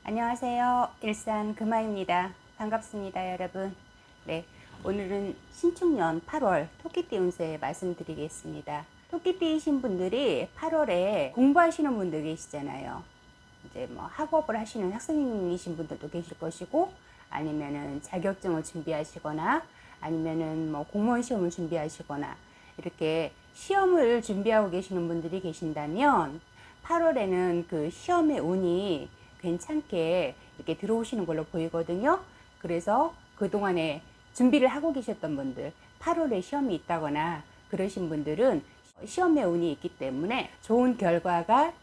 안녕하세요. 일산 금아입니다. 반갑습니다, 여러분. 네, 오늘은 신축년 8월 토끼띠 운세 말씀드리겠습니다. 토끼띠이신 분들이 8월에 공부하시는 분들 계시잖아요. 이제 뭐 학업을 하시는 학생이신 분들도 계실 것이고, 아니면은 자격증을 준비하시거나, 아니면은 뭐 공무원 시험을 준비하시거나, 이렇게 시험을 준비하고 계시는 분들이 계신다면, 8월에는 그 시험의 운이 괜찮게 이렇게 들어오시는 걸로 보이거든요. 그래서 그동안에 준비를 하고 계셨던 분들, 8월에 시험이 있다거나 그러신 분들은 시험의 운이 있기 때문에 좋은 결과가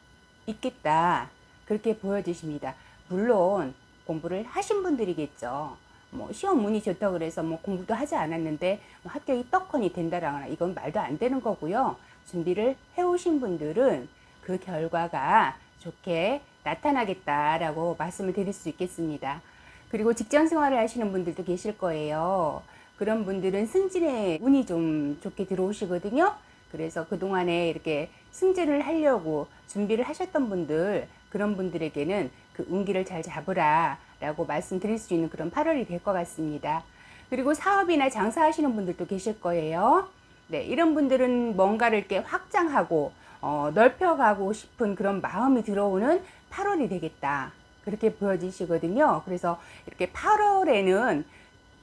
있겠다, 그렇게 보여지십니다. 물론 공부를 하신 분들이겠죠. 뭐 시험 운이 좋다고 그래서 뭐 공부도 하지 않았는데 뭐 합격이 떡하니 된다라거나 이건 말도 안 되는 거고요. 준비를 해오신 분들은 그 결과가 좋게 나타나겠다라고 말씀을 드릴 수 있겠습니다. 그리고 직장 생활을 하시는 분들도 계실 거예요. 그런 분들은 승진의 운이 좀 좋게 들어오시거든요. 그래서 그동안에 이렇게 승진을 하려고 준비를 하셨던 분들, 그런 분들에게는 그 운기를 잘 잡으라 라고 말씀드릴 수 있는 그런 8월이 될 것 같습니다. 그리고 사업이나 장사하시는 분들도 계실 거예요. 네, 이런 분들은 뭔가를 이렇게 확장하고 넓혀가고 싶은 그런 마음이 들어오는 8월이 되겠다, 그렇게 보여지시거든요. 그래서 이렇게 8월에는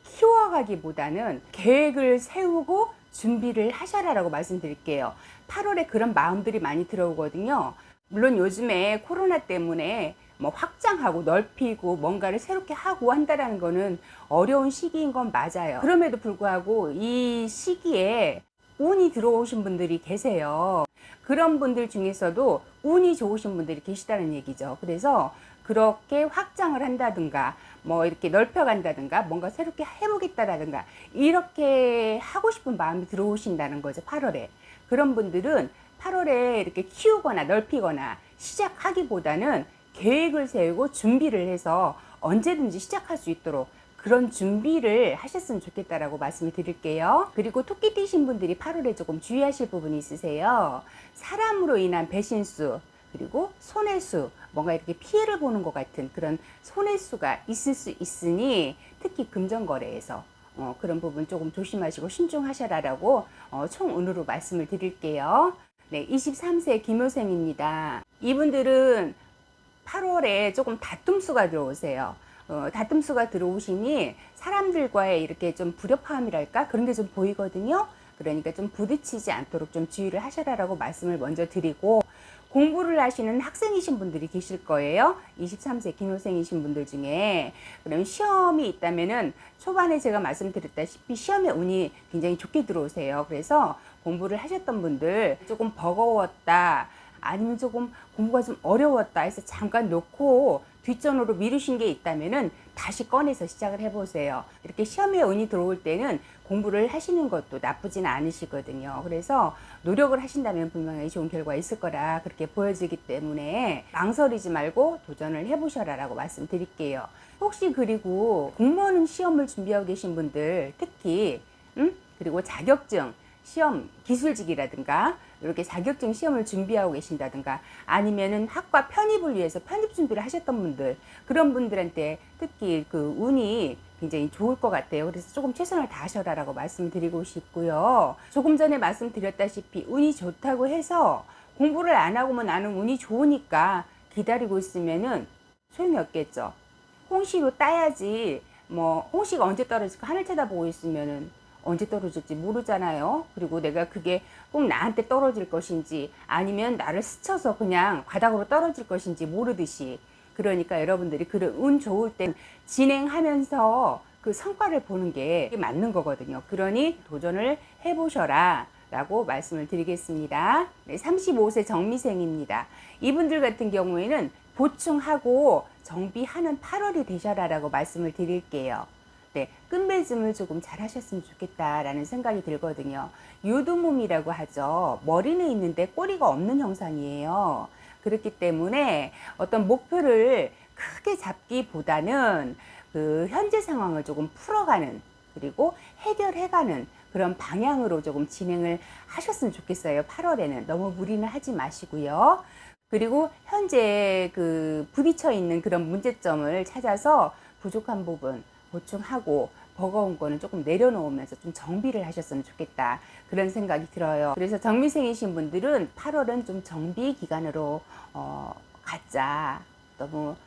키워가기보다는 계획을 세우고 준비를 하셔라라고 말씀드릴게요. 8월에 그런 마음들이 많이 들어오거든요. 물론 요즘에 코로나 때문에 뭐 확장하고 넓히고 뭔가를 새롭게 하고 한다라는 거는 어려운 시기인 건 맞아요. 그럼에도 불구하고 이 시기에 운이 들어오신 분들이 계세요. 그런 분들 중에서도 운이 좋으신 분들이 계시다는 얘기죠. 그래서 그렇게 확장을 한다든가 뭐 이렇게 넓혀간다든가 뭔가 새롭게 해보겠다라든가 이렇게 하고 싶은 마음이 들어오신다는 거죠. 8월에 그런 분들은 8월에 이렇게 키우거나 넓히거나 시작하기보다는 계획을 세우고 준비를 해서 언제든지 시작할 수 있도록 그런 준비를 하셨으면 좋겠다라고 말씀을 드릴게요. 그리고 토끼띠신 분들이 8월에 조금 주의하실 부분이 있으세요. 사람으로 인한 배신수, 그리고 손해수, 뭔가 이렇게 피해를 보는 것 같은 그런 손해수가 있을 수 있으니 특히 금전거래에서 그런 부분 조금 조심하시고 신중하셔라라고 총운으로 말씀을 드릴게요. 네, 23세 김효생입니다. 이분들은 8월에 조금 다툼수가 들어오세요. 다툼수가 들어오시니 사람들과의 이렇게 좀 불협화음이랄까 그런 게 좀 보이거든요. 그러니까 좀 부딪히지 않도록 좀 주의를 하셔라라고 말씀을 먼저 드리고, 공부를 하시는 학생이신 분들이 계실 거예요. 23세 김효생이신 분들 중에. 그럼 시험이 있다면은 초반에 제가 말씀드렸다시피 시험의 운이 굉장히 좋게 들어오세요. 그래서 공부를 하셨던 분들 조금 버거웠다, 아니면 조금 공부가 좀 어려웠다 해서 잠깐 놓고 뒷전으로 미루신 게 있다면은 다시 꺼내서 시작을 해보세요. 이렇게 시험에 운이 들어올 때는 공부를 하시는 것도 나쁘진 않으시거든요. 그래서 노력을 하신다면 분명히 좋은 결과 있을 거라 그렇게 보여지기 때문에 망설이지 말고 도전을 해보셔라라고 말씀드릴게요. 혹시 그리고 공무원 시험을 준비하고 계신 분들 특히 그리고 자격증 시험 기술직이라든가 이렇게 자격증 시험을 준비하고 계신다든가 아니면은 학과 편입을 위해서 편입 준비를 하셨던 분들, 그런 분들한테 특히 그 운이 굉장히 좋을 것 같아요. 그래서 조금 최선을 다하셔라라고 말씀드리고 싶고요. 조금 전에 말씀드렸다시피 운이 좋다고 해서 공부를 안 하고만 나는 운이 좋으니까 기다리고 있으면은 소용이 없겠죠. 홍시로 따야지. 뭐 홍시가 언제 떨어질까 하늘 쳐다보고 있으면은 언제 떨어질지 모르잖아요. 그리고 내가 그게 꼭 나한테 떨어질 것인지 아니면 나를 스쳐서 그냥 바닥으로 떨어질 것인지 모르듯이, 그러니까 여러분들이 그런 운 좋을 때 진행하면서 그 성과를 보는 게 맞는 거거든요. 그러니 도전을 해보셔라 라고 말씀을 드리겠습니다. 네, 35세 정미생입니다. 이분들 같은 경우에는 보충하고 정비하는 8월이 되셔라 라고 말씀을 드릴게요. 네, 끝맺음을 조금 잘 하셨으면 좋겠다라는 생각이 들거든요. 유두몸이라고 하죠. 머리는 있는데 꼬리가 없는 형상이에요. 그렇기 때문에 어떤 목표를 크게 잡기보다는 그 현재 상황을 조금 풀어가는, 그리고 해결해가는 그런 방향으로 조금 진행을 하셨으면 좋겠어요. 8월에는 너무 무리는 하지 마시고요. 그리고 현재 그 부딪혀 있는 그런 문제점을 찾아서 부족한 부분 보충하고 버거운 거는 조금 내려놓으면서 좀 정비를 하셨으면 좋겠다, 그런 생각이 들어요. 그래서 정미생이신 분들은 8월은 좀 정비 기간으로 갖자. 너무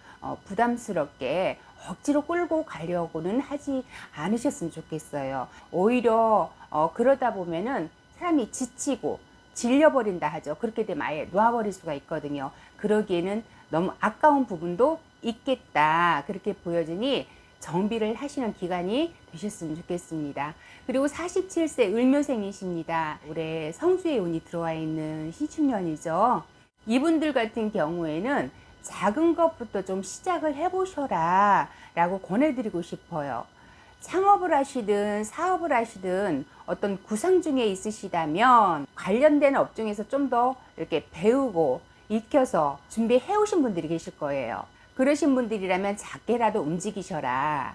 부담스럽게 억지로 끌고 가려고는 하지 않으셨으면 좋겠어요. 오히려 그러다 보면은 사람이 지치고 질려버린다 하죠. 그렇게 되면 아예 놓아버릴 수가 있거든요. 그러기에는 너무 아까운 부분도 있겠다, 그렇게 보여지니 정비를 하시는 기간이 되셨으면 좋겠습니다. 그리고 47세 을묘생이십니다. 올해 성수의 운이 들어와 있는 신축년이죠. 이분들 같은 경우에는 작은 것부터 좀 시작을 해보셔라 라고 권해드리고 싶어요. 창업을 하시든 사업을 하시든 어떤 구상 중에 있으시다면 관련된 업종에서 좀 더 이렇게 배우고 익혀서 준비해 오신 분들이 계실 거예요. 그러신 분들이라면 작게라도 움직이셔라,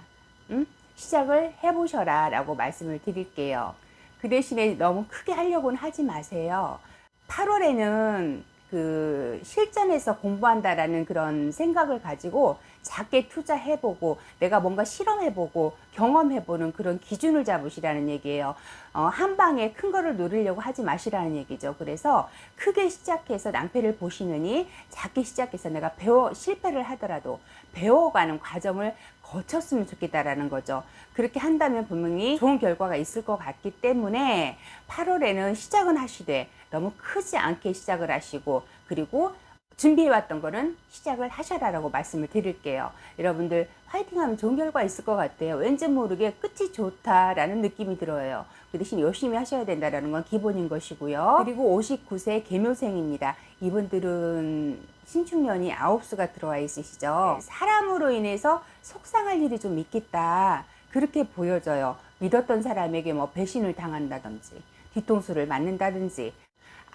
시작을 해보셔라 라고 말씀을 드릴게요. 그 대신에 너무 크게 하려고는 하지 마세요. 8월에는 그 실전에서 공부한다라는 그런 생각을 가지고 작게 투자해보고 내가 뭔가 실험해보고 경험해보는 그런 기준을 잡으시라는 얘기예요. 한 방에 큰 거를 누리려고 하지 마시라는 얘기죠. 그래서 크게 시작해서 낭패를 보시느니 작게 시작해서 내가 실패를 하더라도 배워가는 과정을 거쳤으면 좋겠다라는 거죠. 그렇게 한다면 분명히 좋은 결과가 있을 것 같기 때문에 8월에는 시작은 하시되 너무 크지 않게 시작을 하시고, 그리고 준비해왔던 거는 시작을 하셔라라고 말씀을 드릴게요. 여러분들 화이팅하면 좋은 결과 있을 것 같아요. 왠지 모르게 끝이 좋다라는 느낌이 들어요. 그 대신 열심히 하셔야 된다는 건 기본인 것이고요. 그리고 59세 계묘생입니다. 이분들은 신축년이 9수가 들어와 있으시죠. 사람으로 인해서 속상할 일이 좀 있겠다, 그렇게 보여져요. 믿었던 사람에게 뭐 배신을 당한다든지 뒤통수를 맞는다든지,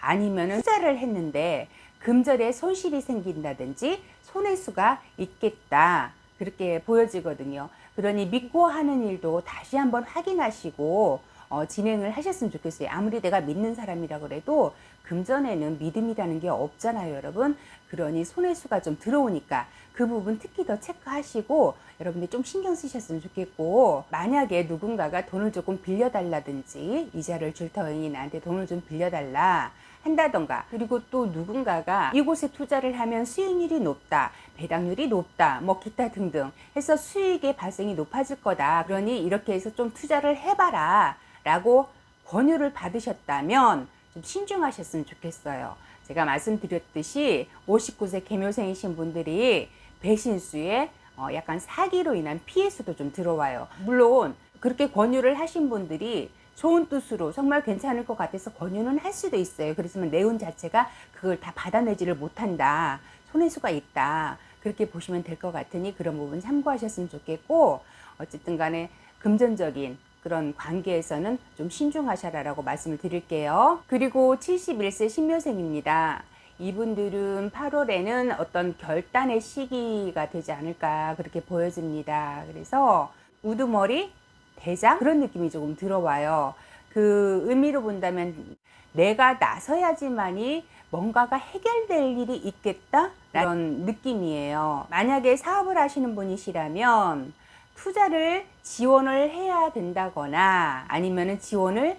아니면은 투자를 했는데 금전에 손실이 생긴다든지 손해수가 있겠다, 그렇게 보여지거든요. 그러니 믿고 하는 일도 다시 한번 확인하시고 진행을 하셨으면 좋겠어요. 아무리 내가 믿는 사람이라 그래도 금전에는 믿음이라는 게 없잖아요, 여러분. 그러니 손해수가 좀 들어오니까 그 부분 특히 더 체크하시고 여러분들 좀 신경 쓰셨으면 좋겠고, 만약에 누군가가 돈을 조금 빌려달라든지 이자를 줄 터이니 나한테 돈을 좀 빌려달라 한다던가, 그리고 또 누군가가 이곳에 투자를 하면 수익률이 높다, 배당률이 높다, 뭐 기타 등등 해서 수익의 발생이 높아질 거다, 그러니 이렇게 해서 좀 투자를 해봐라 라고 권유를 받으셨다면 좀 신중하셨으면 좋겠어요. 제가 말씀드렸듯이 59세 계묘생이신 분들이 배신수에 약간 사기로 인한 피해수도 좀 들어와요. 물론 그렇게 권유를 하신 분들이 좋은 뜻으로 정말 괜찮을 것 같아서 권유는 할 수도 있어요. 그렇지만 내용 자체가 그걸 다 받아내지를 못한다, 손해수가 있다, 그렇게 보시면 될 것 같으니 그런 부분 참고하셨으면 좋겠고, 어쨌든 간에 금전적인 그런 관계에서는 좀 신중하셔라라고 말씀을 드릴게요. 그리고 71세 신묘생입니다. 이분들은 8월에는 어떤 결단의 시기가 되지 않을까, 그렇게 보여집니다. 그래서 우두머리, 대장, 그런 느낌이 조금 들어와요. 그 의미로 본다면 내가 나서야지만이 뭔가가 해결될 일이 있겠다 라는 느낌이에요. 만약에 사업을 하시는 분이시라면 투자를 지원을 해야 된다거나 아니면 지원을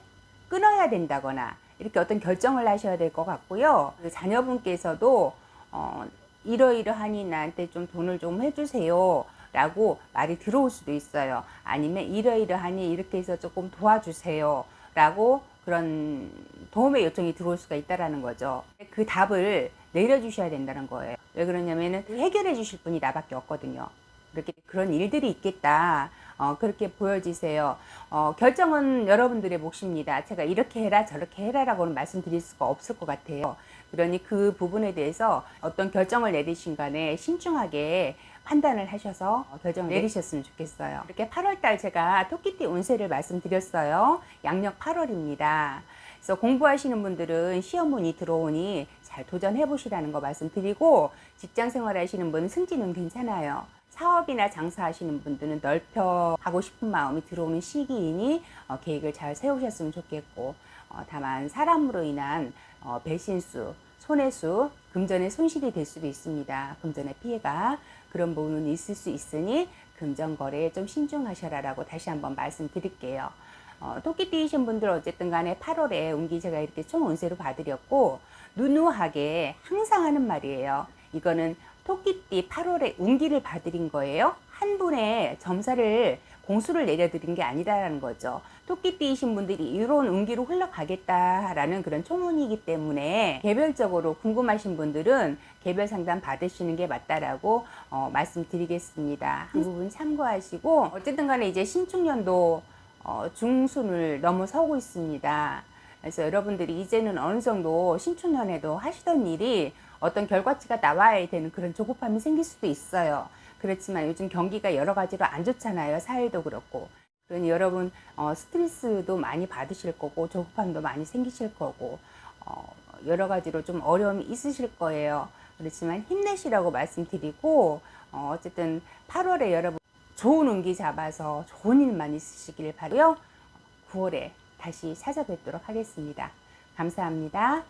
끊어야 된다거나 이렇게 어떤 결정을 하셔야 될 것 같고요. 그 자녀분께서도 이러이러하니 나한테 좀 돈을 좀 해주세요 라고 말이 들어올 수도 있어요. 아니면 이러이러하니 이렇게 해서 조금 도와주세요 라고 그런 도움의 요청이 들어올 수가 있다라는 거죠. 그 답을 내려주셔야 된다는 거예요. 왜 그러냐면은 해결해 주실 분이 나밖에 없거든요. 그렇게 그런 일들이 있겠다, 그렇게 보여지세요. 결정은 여러분들의 몫입니다. 제가 이렇게 해라 저렇게 해라 라고는 말씀드릴 수가 없을 것 같아요. 그러니 그 부분에 대해서 어떤 결정을 내리신 간에 신중하게 판단을 하셔서 결정을 내리셨으면 좋겠어요. 이렇게 8월달 제가 토끼띠 운세를 말씀드렸어요. 양력 8월입니다. 그래서 공부하시는 분들은 시험운이 들어오니 잘 도전해 보시라는 거 말씀드리고, 직장 생활 하시는 분은 승진은 괜찮아요. 사업이나 장사하시는 분들은 넓혀 가고 싶은 마음이 들어오는 시기이니 계획을 잘 세우셨으면 좋겠고, 다만 사람으로 인한 배신수, 손해수, 금전의 손실이 될 수도 있습니다. 금전의 피해가 그런 부분은 있을 수 있으니 금전 거래에 좀 신중하셔라라고 다시 한번 말씀드릴게요. 토끼띠이신 분들 어쨌든 간에 8월에 운기 제가 이렇게 총 운세로 봐드렸고 누누하게 항상 하는 말이에요. 이거는 토끼띠 8월에 운기를 봐드린 거예요. 한 분의 점사를 공수를 내려드린 게 아니라는 거죠. 토끼띠이신 분들이 이런 운기로 흘러가겠다라는 그런 총운이기 때문에 개별적으로 궁금하신 분들은 개별 상담 받으시는 게 맞다라고 말씀드리겠습니다. 그 부분 참고하시고 어쨌든 간에 이제 신축년도 중순을 넘어서고 있습니다. 그래서 여러분들이 이제는 어느 정도 신축년에도 하시던 일이 어떤 결과치가 나와야 되는 그런 조급함이 생길 수도 있어요. 그렇지만 요즘 경기가 여러 가지로 안 좋잖아요. 사회도 그렇고. 그러니 여러분 스트레스도 많이 받으실 거고 조급함도 많이 생기실 거고 여러 가지로 좀 어려움이 있으실 거예요. 그렇지만 힘내시라고 말씀드리고 어쨌든 8월에 여러분 좋은 운기 잡아서 좋은 일만 있으시길 바라요. 9월에 다시 찾아뵙도록 하겠습니다. 감사합니다.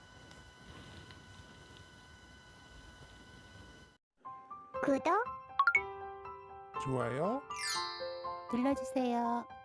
구독, 좋아요 눌러주세요.